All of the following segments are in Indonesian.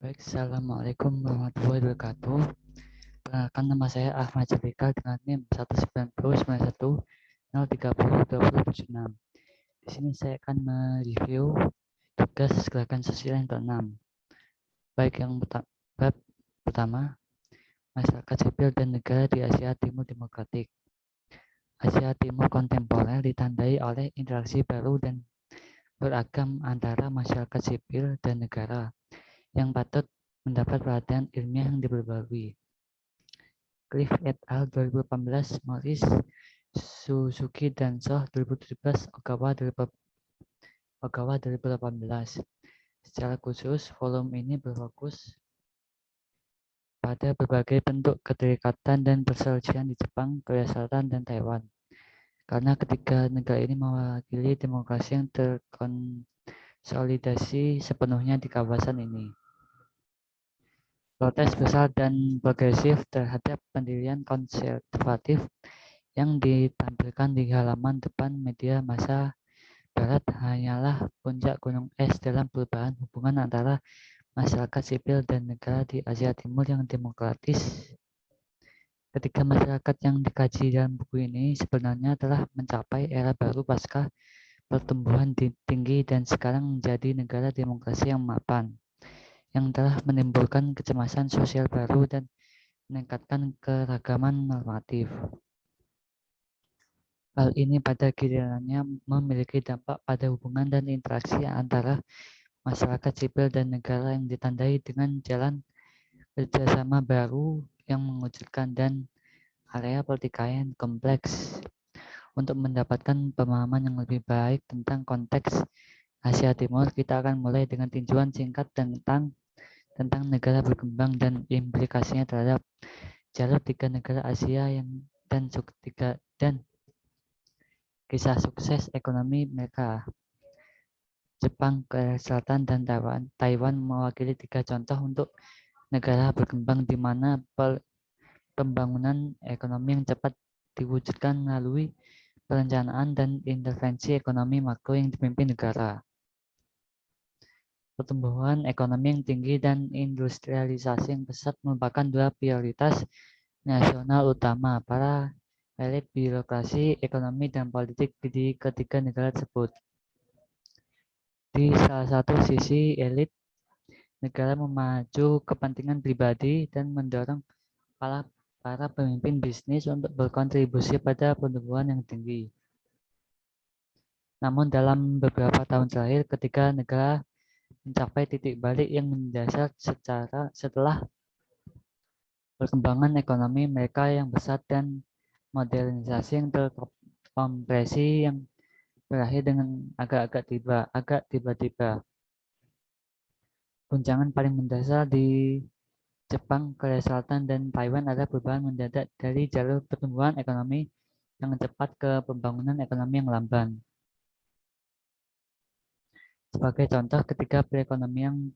Baik, Assalamualaikum warahmatullahi wabarakatuh. Perkenalkan, nama saya Ahmad Jabika dengan NIM 19091302076. Di sini saya akan mereview tugas gerakan sosial yang ke-6. Baik, bab pertama, masyarakat sipil dan negara di Asia Timur Demokratik. Asia Timur kontemporer ditandai oleh interaksi baru dan beragam antara masyarakat sipil dan negara yang patut mendapat perhatian ilmiah yang diperbarui. Cliff et al. 2018, Morris, Suzuki, dan Soh 2017, Ogawa 2018. Secara khusus, volume ini berfokus pada berbagai bentuk keterikatan dan perselisihan di Jepang, Korea Selatan, dan Taiwan. Karena ketiga negara ini mewakili demokrasi yang terkonsolidasi sepenuhnya di kawasan ini. Protes besar dan progresif terhadap pendirian konservatif yang ditampilkan di halaman depan media massa barat hanyalah puncak gunung es dalam perubahan hubungan antara masyarakat sipil dan negara di Asia Timur yang demokratis. Ketiga masyarakat yang dikaji dalam buku ini sebenarnya telah mencapai era baru pasca pertumbuhan tinggi dan sekarang menjadi negara demokrasi yang mapan, yang telah menimbulkan kecemasan sosial baru dan meningkatkan keragaman normatif. Hal ini pada gilirannya memiliki dampak pada hubungan dan interaksi antara masyarakat sipil dan negara yang ditandai dengan jalan kerjasama baru yang mengujudkan dan area pertikaian kompleks. Untuk mendapatkan pemahaman yang lebih baik tentang konteks Asia Timur, kita akan mulai dengan tinjauan singkat tentang negara berkembang dan implikasinya terhadap jalur tiga negara Asia dan kisah sukses ekonomi mereka. Jepang, Korea Selatan, dan Taiwan mewakili tiga contoh untuk negara berkembang di mana pembangunan ekonomi yang cepat diwujudkan melalui perencanaan dan intervensi ekonomi makro yang dipimpin negara. Pertumbuhan ekonomi yang tinggi dan industrialisasi yang pesat merupakan dua prioritas nasional utama para elit birokrasi, ekonomi, dan politik di ketiga negara tersebut. Di salah satu sisi, elit negara memacu kepentingan pribadi dan mendorong para pemimpin bisnis untuk berkontribusi pada pertumbuhan yang tinggi. Namun dalam beberapa tahun terakhir, ketika negara mencapai titik balik yang mendasar setelah perkembangan ekonomi mereka yang besar dan modernisasi yang terkompresi yang berakhir dengan agak tiba-tiba. Guncangan paling mendasar di Jepang, Korea Selatan, dan Taiwan adalah perubahan mendadak dari jalur pertumbuhan ekonomi yang cepat ke pembangunan ekonomi yang lamban. Sebagai contoh, ketika perekonomian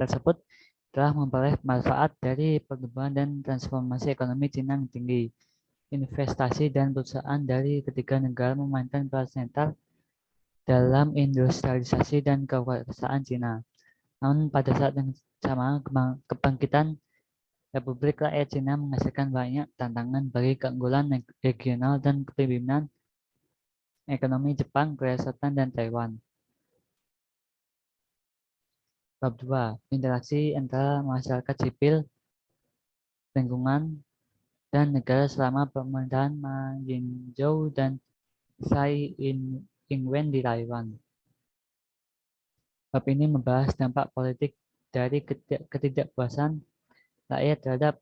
tersebut telah memperoleh manfaat dari pertumbuhan dan transformasi ekonomi Cina yang tinggi. Investasi dan perusahaan dari ketiga negara memainkan peran sentral dalam industrialisasi dan kekuasaan Cina. Namun pada saat yang sama, kebangkitan Republik Rakyat Cina menghasilkan banyak tantangan bagi keunggulan regional dan kepemimpinan ekonomi Jepang, Korea Selatan, dan Taiwan. Bab 2. Interaksi antara masyarakat sipil, lingkungan, dan negara selama pemerintahan Ma Ying-jeou dan Tsai Ing-wen di Taiwan. Bab ini membahas dampak politik dari ketidakpuasan rakyat terhadap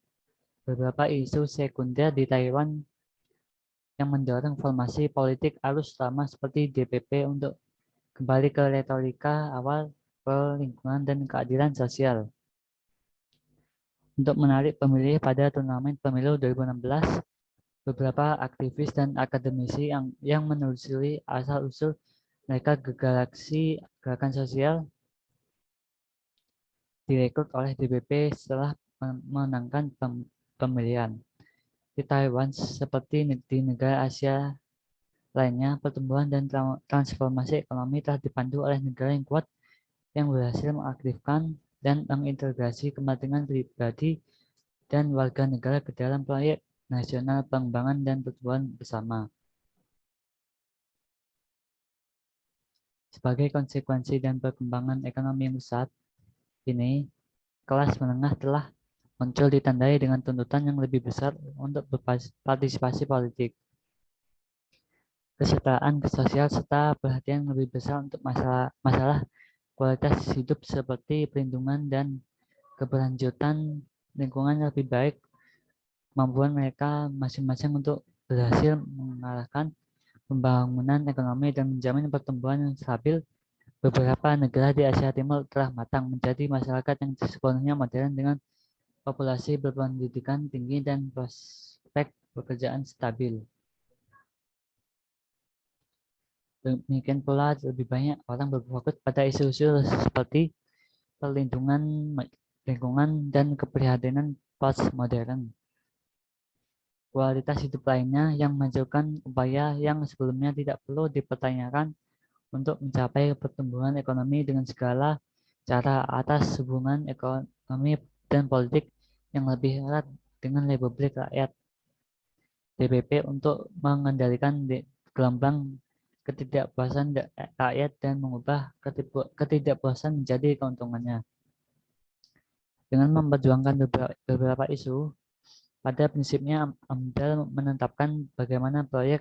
beberapa isu sekunder di Taiwan yang mendorong formasi politik arus lama seperti DPP untuk kembali ke retorika awal lingkungan dan keadilan sosial. Untuk menarik pemilih pada turnamen pemilu 2016, beberapa aktivis dan akademisi yang menelusuri asal-usul mereka ke gerakan sosial direkrut oleh DPP setelah memenangkan pemilihan. Di Taiwan, seperti di negara Asia lainnya, pertumbuhan dan transformasi ekonomi telah dipandu oleh negara yang kuat yang berhasil mengaktifkan dan mengintegrasi kepentingan pribadi dan warga negara ke dalam proyek nasional pengembangan dan pertumbuhan bersama. Sebagai konsekuensi dan perkembangan ekonomi yang saat ini, kelas menengah telah muncul ditandai dengan tuntutan yang lebih besar untuk berpartisipasi politik, kesetaraan sosial, serta perhatian lebih besar untuk masalah kualitas hidup seperti perlindungan dan keberlanjutan lingkungan yang lebih baik, kemampuan mereka masing-masing untuk berhasil mengarahkan pembangunan ekonomi dan menjamin pertumbuhan yang stabil. Beberapa negara di Asia Timur telah matang menjadi masyarakat yang sepenuhnya modern dengan populasi berpendidikan tinggi dan prospek pekerjaan stabil. Demikian pula lebih banyak orang berfokus pada isu-isu seperti perlindungan lingkungan dan keprihatinan postmodern. Kualitas hidup lainnya yang mengajukan upaya yang sebelumnya tidak perlu dipertanyakan untuk mencapai pertumbuhan ekonomi dengan segala cara atas hubungan ekonomi dan politik yang lebih erat dengan Republik Rakyat DPP untuk mengendalikan gelombang ketidakpuasan rakyat dan mengubah ketidakpuasan menjadi keuntungannya. Dengan memperjuangkan beberapa isu, pada prinsipnya AMDAL menetapkan bagaimana proyek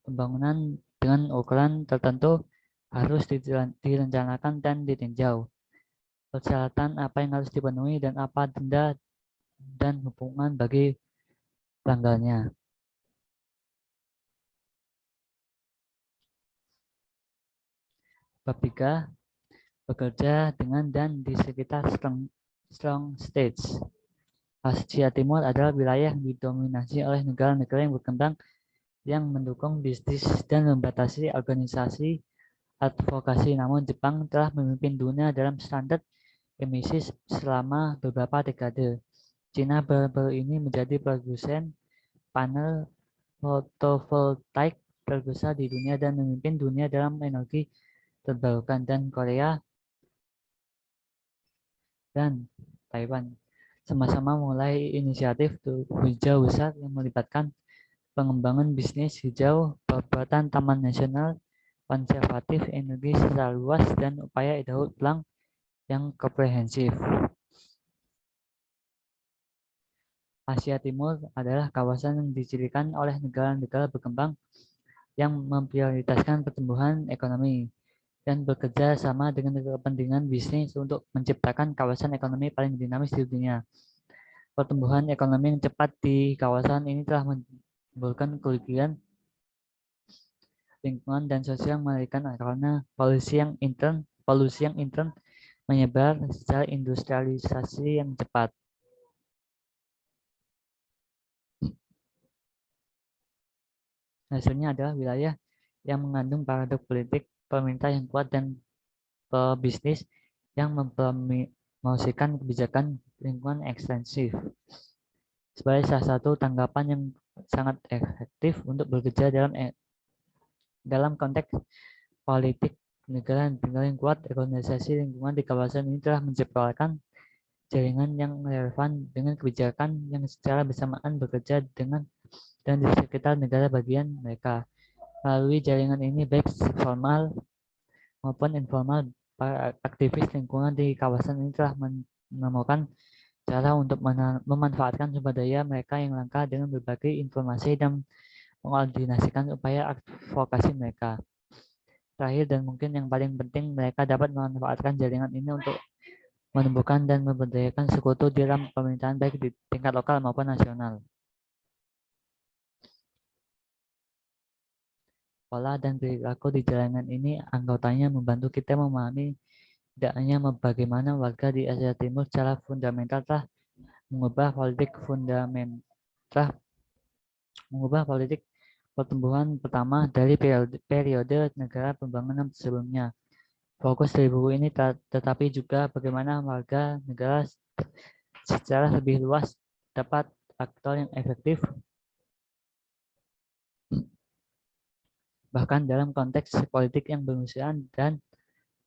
pembangunan dengan ukuran tertentu harus direncanakan dan ditinjau. Persyaratan apa yang harus dipenuhi dan apa denda dan hukuman bagi pelanggarnya. Bab 3. Bekerja dengan dan di sekitar strong states. Asia Timur adalah wilayah yang didominasi oleh negara-negara yang berkembang yang mendukung bisnis dan membatasi organisasi advokasi. Namun Jepang telah memimpin dunia dalam standar emisi selama beberapa dekade. Cina baru-baru ini menjadi produsen panel fotovoltaik terbesar di dunia dan memimpin dunia dalam energi terbarukan, dan Korea dan Taiwan sama-sama mulai inisiatif hijau besar yang melibatkan pengembangan bisnis hijau, pembuatan taman nasional konservatif energi secara luas, dan upaya daur ulang yang komprehensif. Asia Timur adalah kawasan yang dicirikan oleh negara-negara berkembang yang memprioritaskan pertumbuhan ekonomi dan bekerja sama dengan kepentingan bisnis untuk menciptakan kawasan ekonomi paling dinamis di dunia. Pertumbuhan ekonomi yang cepat di kawasan ini telah menimbulkan kerugian lingkungan dan sosial mengerikan karena polusi yang intern menyebar secara industrialisasi yang cepat. Hasilnya adalah wilayah yang mengandung paradok politik pemerintah yang kuat dan pebisnis yang mempromosikan kebijakan lingkungan ekstensif sebagai salah satu tanggapan yang sangat efektif untuk bekerja dalam konteks politik negara yang kuat. Organisasi lingkungan di kawasan ini telah menciptakan jaringan yang relevan dengan kebijakan yang secara bersamaan bekerja dengan dan di sekitar negara bagian mereka. Melalui jaringan ini baik formal maupun informal, para aktivis lingkungan di kawasan ini telah menemukan cara untuk memanfaatkan sumber daya mereka yang langka dengan berbagai informasi dan mengkoordinasikan upaya advokasi mereka. Terakhir dan mungkin yang paling penting, mereka dapat memanfaatkan jaringan ini untuk menumbuhkan dan memberdayakan sekutu dalam pemerintahan baik di tingkat lokal maupun nasional. Pola dan perilaku di jaringan ini anggotanya membantu kita memahami tidak hanya bagaimana warga di Asia Timur secara fundamental telah mengubah politik pertumbuhan pertama dari periode negara pembangunan sebelumnya. Fokus dari buku ini tetapi juga bagaimana warga negara secara lebih luas dapat aktor yang efektif bahkan dalam konteks politik yang bermusuhan dan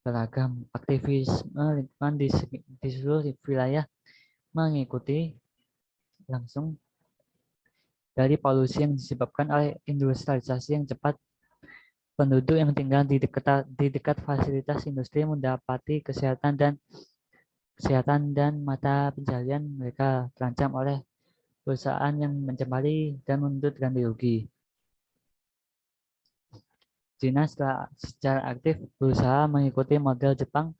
beragam aktivisme lingkungan di seluruh wilayah mengikuti langsung dari polusi yang disebabkan oleh industrialisasi yang cepat. Penduduk yang tinggal di dekat fasilitas industri mendapati kesehatan dan mata pencaharian mereka terancam oleh perusahaan yang mencemari dan menuntut ganti rugi. China secara aktif berusaha mengikuti model Jepang,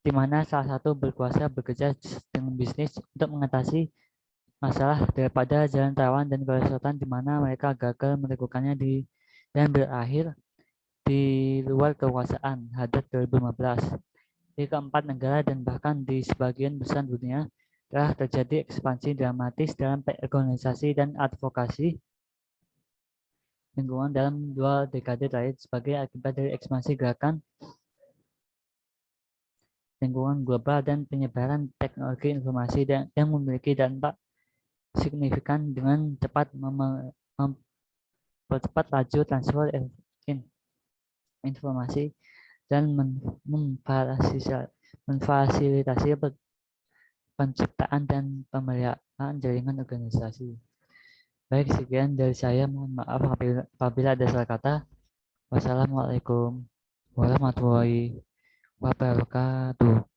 di mana salah satu berkuasa bekerja dengan bisnis untuk mengatasi masalah daripada jalan rawan dan Korea Selatan, di mana mereka gagal melakukannya dan berakhir di luar kekuasaan Hadad 2015. Di keempat negara dan bahkan di sebagian besar dunia telah terjadi ekspansi dramatis dalam organisasi dan advokasi lingkungan dalam 2 dekade terakhir sebagai akibat dari ekspansi gerakan lingkungan global dan penyebaran teknologi informasi yang memiliki dampak signifikan dengan cepat mempercepat laju transfer informasi dan memfasilitasi penciptaan dan pemeliharaan jaringan organisasi. Baik, sekian dari saya. Mohon maaf apabila ada salah kata. Wassalamualaikum warahmatullahi wabarakatuh.